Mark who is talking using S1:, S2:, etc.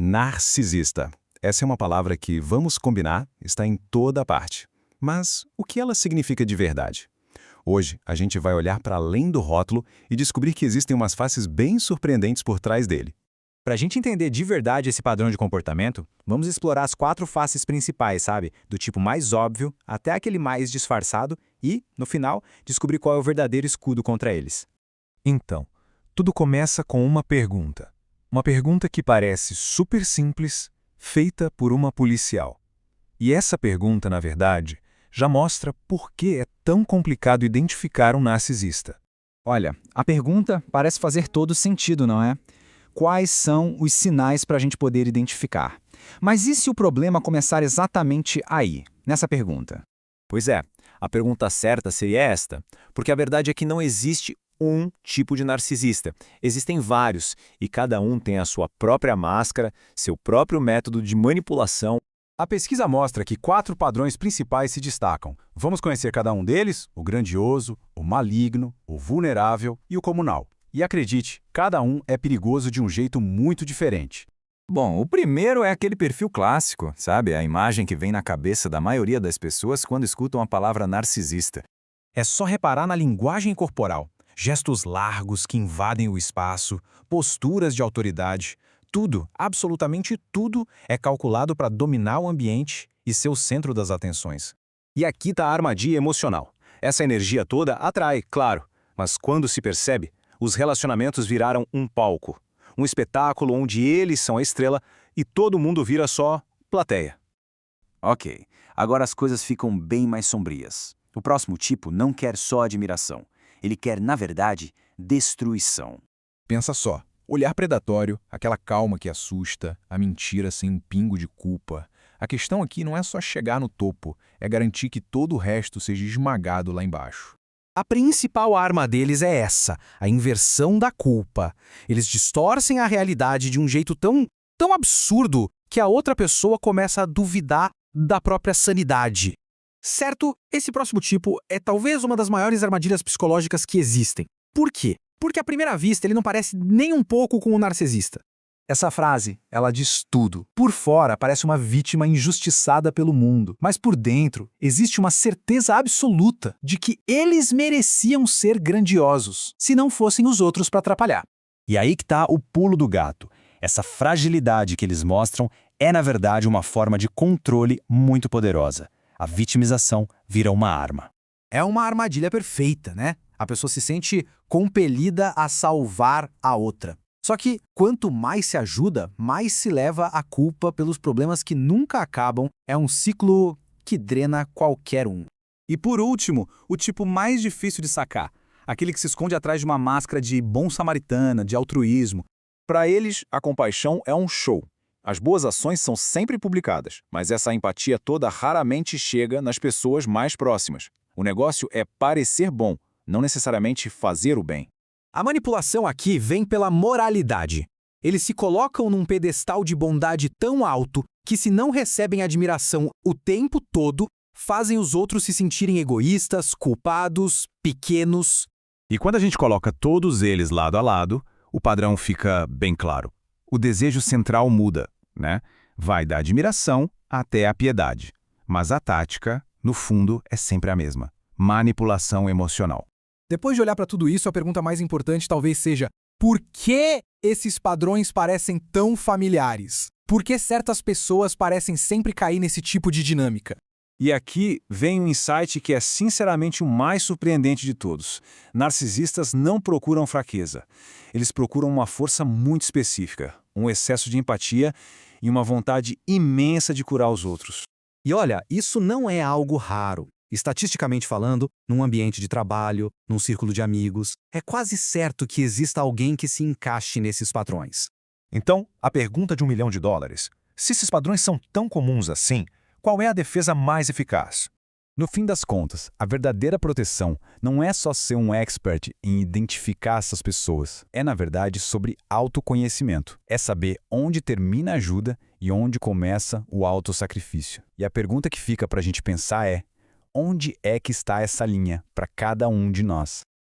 S1: Narcisista. Essa é uma palavra que, vamos combinar, está em toda parte. Mas o que ela significa de verdade? Hoje, a gente vai olhar para além do rótulo e descobrir que existem umas faces bem surpreendentes por trás dele.
S2: Para a gente entender de verdade esse padrão de comportamento, vamos explorar as 4 faces principais, sabe? Do tipo mais óbvio até aquele mais disfarçado e, no final, descobrir qual é o verdadeiro escudo contra eles.
S3: Então, tudo começa com uma pergunta. Uma pergunta que parece super simples, feita por uma policial. E essa pergunta, na verdade, já mostra por que é tão complicado identificar um narcisista.
S4: Olha, a pergunta parece fazer todo sentido, não é? Quais são os sinais para a gente poder identificar? Mas e se o problema começar exatamente aí, nessa pergunta?
S2: Pois é, a pergunta certa seria esta, porque a verdade é que não existe um tipo de narcisista. Existem vários, e cada um tem a sua própria máscara, seu próprio método de manipulação.
S5: A pesquisa mostra que 4 padrões principais se destacam. Vamos conhecer cada um deles: o grandioso, o maligno, o vulnerável e o comunal. E acredite, cada um é perigoso de um jeito muito diferente.
S6: Bom, o primeiro é aquele perfil clássico, sabe? A imagem que vem na cabeça da maioria das pessoas quando escutam a palavra narcisista.
S3: É só reparar na linguagem corporal. Gestos largos que invadem o espaço, posturas de autoridade. Tudo, absolutamente tudo, é calculado para dominar o ambiente e ser o centro das atenções.
S1: E aqui está a armadilha emocional. Essa energia toda atrai, claro, mas quando se percebe, os relacionamentos viraram um palco. Um espetáculo onde eles são a estrela e todo mundo vira só plateia.
S6: Ok, agora as coisas ficam bem mais sombrias. O próximo tipo não quer só admiração. Ele quer, na verdade, destruição.
S3: Pensa só, olhar predatório, aquela calma que assusta, a mentira sem um pingo de culpa. A questão aqui não é só chegar no topo, é garantir que todo o resto seja esmagado lá embaixo.
S7: A principal arma deles é essa, a inversão da culpa. Eles distorcem a realidade de um jeito tão absurdo que a outra pessoa começa a duvidar da própria sanidade. Certo, esse próximo tipo é talvez uma das maiores armadilhas psicológicas que existem. Por quê? Porque à primeira vista ele não parece nem um pouco com um narcisista. Essa frase, ela diz tudo. Por fora, parece uma vítima injustiçada pelo mundo, mas por dentro existe uma certeza absoluta de que eles mereciam ser grandiosos, se não fossem os outros para atrapalhar.
S8: E aí que tá o pulo do gato. Essa fragilidade que eles mostram é, na verdade, uma forma de controle muito poderosa. A vitimização vira uma arma.
S7: É uma armadilha perfeita, né? A pessoa se sente compelida a salvar a outra. Só que, quanto mais se ajuda, mais se leva a culpa pelos problemas que nunca acabam. É um ciclo que drena qualquer um.
S5: E por último, o tipo mais difícil de sacar. Aquele que se esconde atrás de uma máscara de bom samaritana, de altruísmo. Para eles, a compaixão é um show. As boas ações são sempre publicadas, mas essa empatia toda raramente chega nas pessoas mais próximas. O negócio é parecer bom, não necessariamente fazer o bem.
S7: A manipulação aqui vem pela moralidade. Eles se colocam num pedestal de bondade tão alto que, se não recebem admiração o tempo todo, fazem os outros se sentirem egoístas, culpados, pequenos.
S5: E quando a gente coloca todos eles lado a lado, o padrão fica bem claro. O desejo central muda, né? Vai da admiração até a piedade. Mas a tática, no fundo, é sempre a mesma: manipulação emocional.
S7: Depois de olhar para tudo isso, a pergunta mais importante talvez seja: por que esses padrões parecem tão familiares? Por que certas pessoas parecem sempre cair nesse tipo de dinâmica?
S5: E aqui vem um insight que é sinceramente o mais surpreendente de todos. Narcisistas não procuram fraqueza. Eles procuram uma força muito específica, um excesso de empatia e uma vontade imensa de curar os outros.
S7: E olha, isso não é algo raro. Estatisticamente falando, num ambiente de trabalho, num círculo de amigos, é quase certo que exista alguém que se encaixe nesses padrões.
S3: Então, a pergunta de $1 milhão: se esses padrões são tão comuns assim, qual é a defesa mais eficaz?
S8: No fim das contas, a verdadeira proteção não é só ser um expert em identificar essas pessoas. É, na verdade, sobre autoconhecimento. É saber onde termina a ajuda e onde começa o autossacrifício. E a pergunta que fica para a gente pensar é: onde é que está essa linha para cada um de nós?